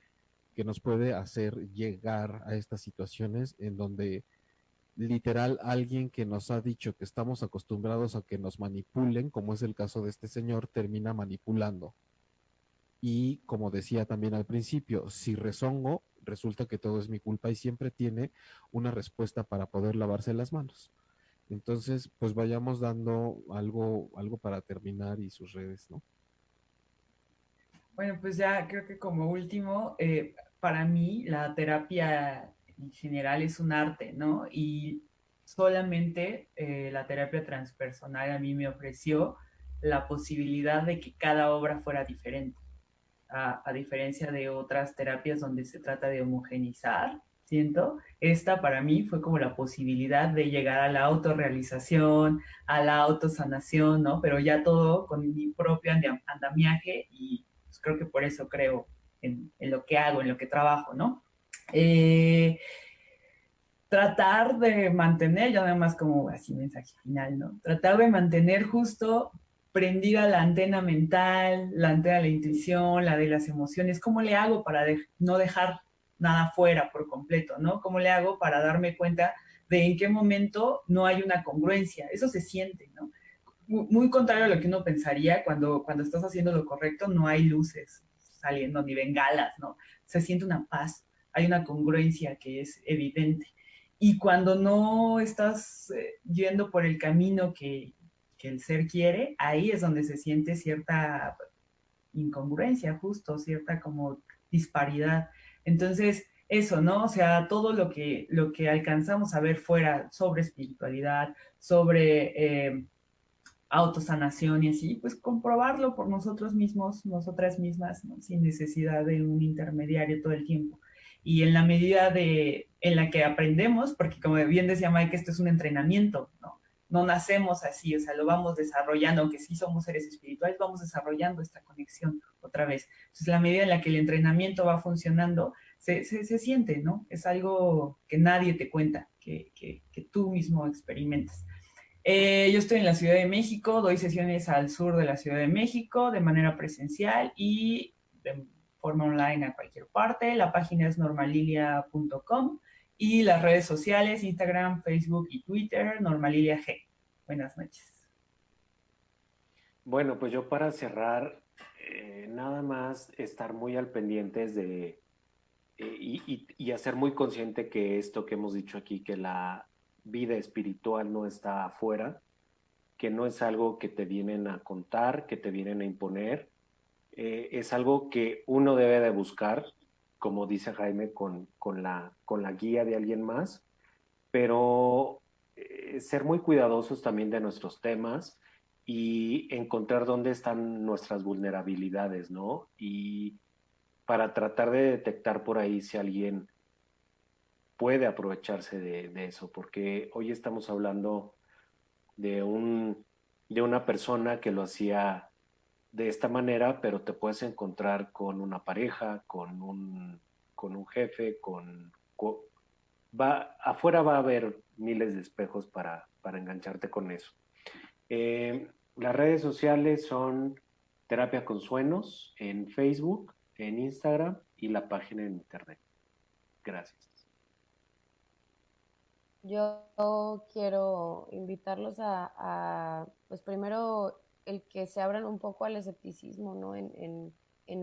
que nos puede hacer llegar a estas situaciones en donde literal alguien que nos ha dicho que estamos acostumbrados a que nos manipulen, como es el caso de este señor, termina manipulando. Y como decía también al principio, si rezongo, resulta que todo es mi culpa y siempre tiene una respuesta para poder lavarse las manos. Entonces, pues vayamos dando algo para terminar y sus redes, ¿no? Bueno, pues ya creo que como último, para mí la terapia en general es un arte, ¿no? Y solamente la terapia transpersonal a mí me ofreció la posibilidad de que cada obra fuera diferente, a diferencia de otras terapias donde se trata de homogenizar, siento, esta para mí fue como la posibilidad de llegar a la autorrealización, a la autosanación, ¿no? Pero ya todo con mi propio andamiaje y pues creo que por eso creo en lo que hago, en lo que trabajo, ¿no? Eh, tratar de mantener, ya nada más como así mensaje final, ¿no? Tratar de mantener justo prendida la antena mental, la antena de la intuición, la de las emociones. ¿Cómo le hago para no dejar nada fuera por completo, ¿no? ¿Cómo le hago para darme cuenta de en qué momento no hay una congruencia? Eso se siente, ¿no? Muy contrario a lo que uno pensaría cuando estás haciendo lo correcto, no hay luces saliendo ni bengalas, ¿no? Se siente una paz, hay una congruencia que es evidente. Y cuando no estás yendo por el camino que el ser quiere, ahí es donde se siente cierta incongruencia, justo, cierta como disparidad. Entonces, eso, ¿no? O sea, todo lo que alcanzamos a ver fuera sobre espiritualidad, sobre autosanación y así, pues comprobarlo por nosotros mismos, nosotras mismas, ¿no? Sin necesidad de un intermediario todo el tiempo. Y en la medida en la que aprendemos, porque como bien decía Mike, esto es un entrenamiento, ¿no? no nacemos así, o sea, lo vamos desarrollando, aunque sí somos seres espirituales, vamos desarrollando esta conexión otra vez. Entonces, la medida en la que el entrenamiento va funcionando, se siente, ¿no? Es algo que nadie te cuenta, que tú mismo experimentas. Yo estoy en la Ciudad de México, doy sesiones al sur de la Ciudad de México de manera presencial y de forma online a cualquier parte. La página es normalilia.com y las redes sociales, Instagram, Facebook y Twitter, Normalilia G. Buenas noches. Bueno, pues yo para cerrar, nada más estar muy al pendientes de y hacer muy consciente que esto que hemos dicho aquí, que la vida espiritual no está afuera, que no es algo que te vienen a contar, que te vienen a imponer, es algo que uno debe de buscar, como dice Jaime, con la guía de alguien más, pero ser muy cuidadosos también de nuestros temas y encontrar dónde están nuestras vulnerabilidades, ¿no? Y para tratar de detectar por ahí si alguien puede aprovecharse de eso, porque hoy estamos hablando de de una persona que lo hacía de esta manera, pero te puedes encontrar con una pareja, con un jefe, afuera va a haber miles de espejos para engancharte con eso. Las redes sociales son Terapia con Sueños en Facebook, en Instagram y la página en internet. Gracias. Yo quiero invitarlos pues primero, el que se abran un poco al escepticismo, ¿no? En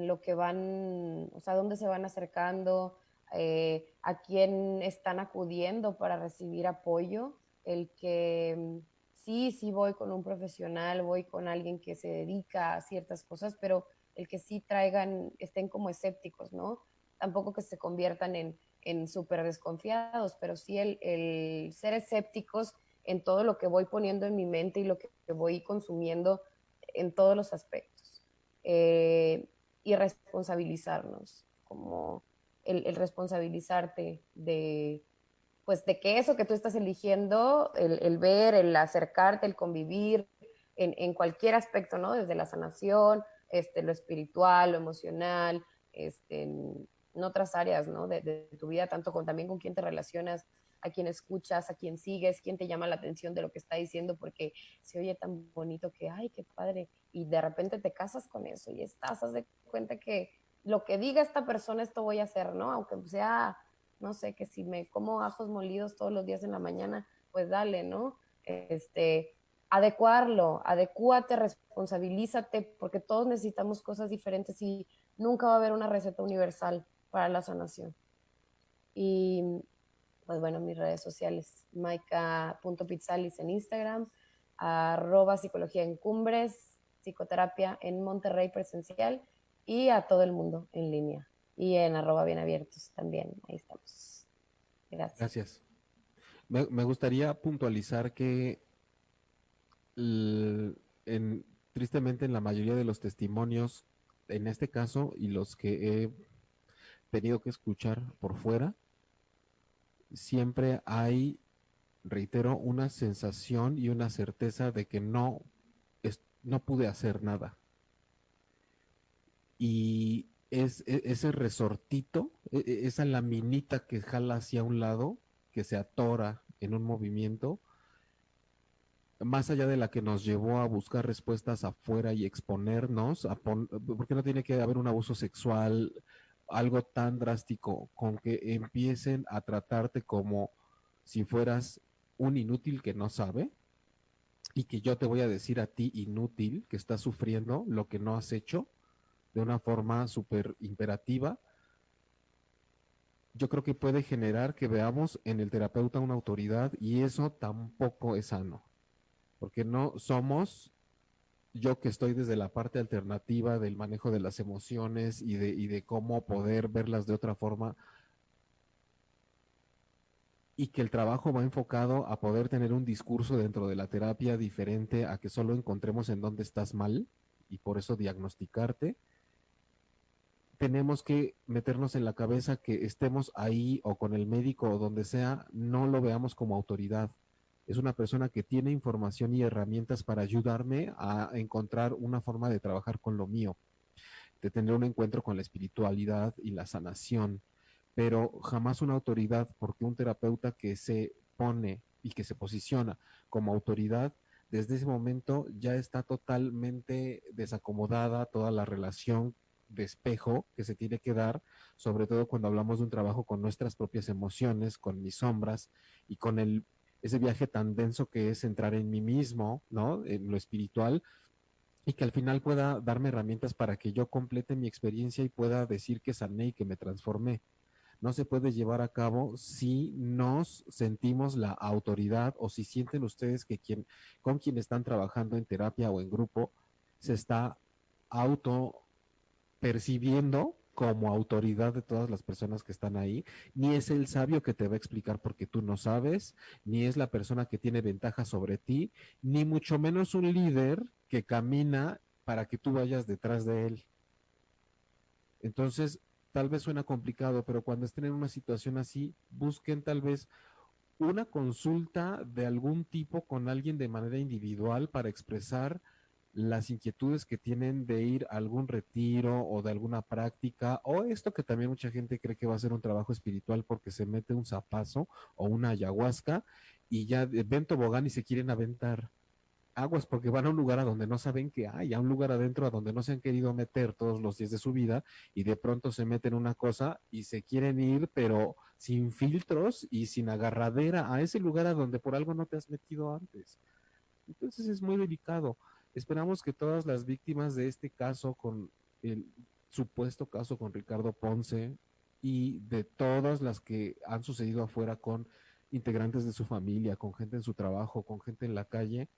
lo que van, o sea, dónde se van acercando, a quién están acudiendo para recibir apoyo, el que sí voy con un profesional, voy con alguien que se dedica a ciertas cosas, pero el que sí estén como escépticos, ¿no? Tampoco que se conviertan en súper desconfiados, pero sí el ser escépticos en todo lo que voy poniendo en mi mente y lo que voy consumiendo en todos los aspectos. Y responsabilizarnos, como el responsabilizarte pues de que eso que tú estás eligiendo, el ver, el acercarte, el convivir, en cualquier aspecto, ¿no? Desde la sanación, lo espiritual, lo emocional, en otras áreas, ¿no? De tu vida, tanto también con quién te relacionas, a quién escuchas, a quién sigues, quién te llama la atención de lo que está diciendo, porque se oye tan bonito que, ay, qué padre, y de repente te casas con eso y haz de cuenta que lo que diga esta persona, esto voy a hacer, ¿no? Aunque sea, no sé, que si me como ajos molidos todos los días en la mañana, pues dale, ¿no? Adecúate, responsabilízate, porque todos necesitamos cosas diferentes y nunca va a haber una receta universal para la sanación. Y pues bueno, mis redes sociales, maika.pizzalis en Instagram, @psicología en Cumbres, psicoterapia en Monterrey presencial y a todo el mundo en línea. Y en @bienabiertos también, ahí estamos. Gracias. Gracias. Me gustaría puntualizar que en, tristemente en la mayoría de los testimonios, en este caso y los que he tenido que escuchar por fuera, siempre hay, reitero, una sensación y una certeza de que no pude hacer nada. Y ese resortito, esa laminita que jala hacia un lado, que se atora en un movimiento, más allá de la que nos llevó a buscar respuestas afuera y exponernos, porque no tiene que haber un abuso sexual, algo tan drástico, con que empiecen a tratarte como si fueras un inútil que no sabe, y que yo te voy a decir a ti inútil que estás sufriendo lo que no has hecho de una forma súper imperativa. Yo creo que puede generar que veamos en el terapeuta una autoridad, y eso tampoco es sano, porque no somos, yo que estoy desde la parte alternativa del manejo de las emociones y de cómo poder verlas de otra forma, y que el trabajo va enfocado a poder tener un discurso dentro de la terapia diferente a que solo encontremos en dónde estás mal y por eso diagnosticarte. Tenemos que meternos en la cabeza que estemos ahí o con el médico o donde sea, no lo veamos como autoridad. es una persona que tiene información y herramientas para ayudarme a encontrar una forma de trabajar con lo mío, de tener un encuentro con la espiritualidad y la sanación, pero jamás una autoridad, porque un terapeuta que se pone y que se posiciona como autoridad, desde ese momento ya está totalmente desacomodada toda la relación de espejo que se tiene que dar, sobre todo cuando hablamos de un trabajo con nuestras propias emociones, con mis sombras y con ese viaje tan denso que es entrar en mí mismo, ¿no? En lo espiritual, y que al final pueda darme herramientas para que yo complete mi experiencia y pueda decir que sané y que me transformé. No se puede llevar a cabo si nos sentimos la autoridad o si sienten ustedes que con quien están trabajando en terapia o en grupo se está auto percibiendo como autoridad de todas las personas que están ahí, ni es el sabio que te va a explicar porque tú no sabes, ni es la persona que tiene ventaja sobre ti, ni mucho menos un líder que camina para que tú vayas detrás de él. Entonces, tal vez suena complicado, pero cuando estén en una situación así, busquen tal vez una consulta de algún tipo con alguien de manera individual para expresar las inquietudes que tienen de ir a algún retiro o de alguna práctica, o esto que también mucha gente cree que va a ser un trabajo espiritual porque se mete un zapazo o una ayahuasca y ya ven tobogán y se quieren aventar. Aguas porque van a un lugar a donde no saben que hay, a un lugar adentro a donde no se han querido meter todos los días de su vida y de pronto se meten una cosa y se quieren ir, pero sin filtros y sin agarradera a ese lugar a donde por algo no te has metido antes. Entonces es muy delicado. Esperamos que todas las víctimas de este caso con el supuesto caso con Ricardo Ponce y de todas las que han sucedido afuera con integrantes de su familia, con gente en su trabajo, con gente en la calle,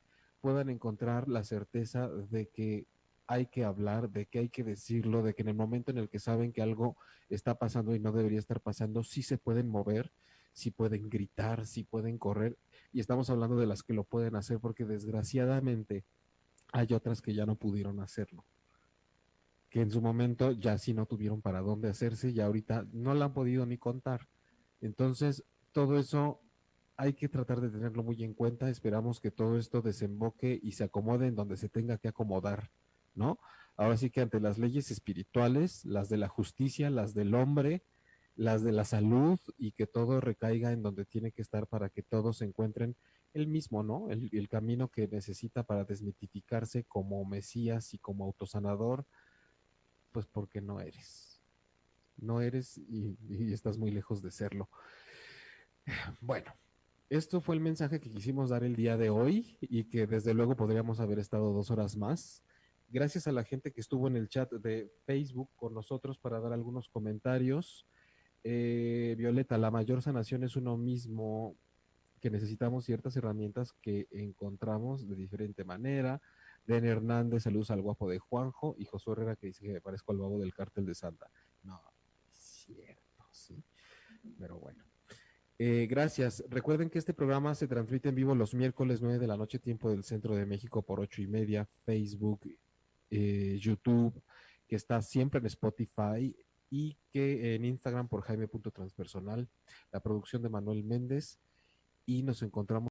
puedan encontrar la certeza de que hay que hablar, de que hay que decirlo, de que en el momento en el que saben que algo está pasando y no debería estar pasando, sí se pueden mover, sí pueden gritar, sí pueden correr, y estamos hablando de las que lo pueden hacer porque desgraciadamente hay otras que ya no pudieron hacerlo, que en su momento ya sí no tuvieron para dónde hacerse y ahorita no la han podido ni contar. Entonces, todo eso hay que tratar de tenerlo muy en cuenta. Esperamos que todo esto desemboque y se acomode en donde se tenga que acomodar, ¿no? Ahora sí que ante las leyes espirituales, las de la justicia, las del hombre, las de la salud y que todo recaiga en donde tiene que estar para que todos se encuentren el mismo, ¿no? El camino que necesita para desmitificarse como Mesías y como autosanador, pues porque no eres. No eres y estás muy lejos de serlo. Bueno, esto fue el mensaje que quisimos dar el día de hoy y que desde luego podríamos haber estado 2 horas más. Gracias a la gente que estuvo en el chat de Facebook con nosotros para dar algunos comentarios. Violeta, la mayor sanación es uno mismo, que necesitamos ciertas herramientas que encontramos de diferente manera. Den Hernández, saludos al guapo de Juanjo, y Josué Herrera que dice que me parezco al babo del cártel de Santa. No, es cierto, sí, pero bueno. Gracias. Recuerden que este programa se transmite en vivo los miércoles 9 de la noche, tiempo del centro de México, por 8:30, Facebook, YouTube, que está siempre en Spotify y que en Instagram por jaime.transpersonal, la producción de Manuel Méndez, y nos encontramos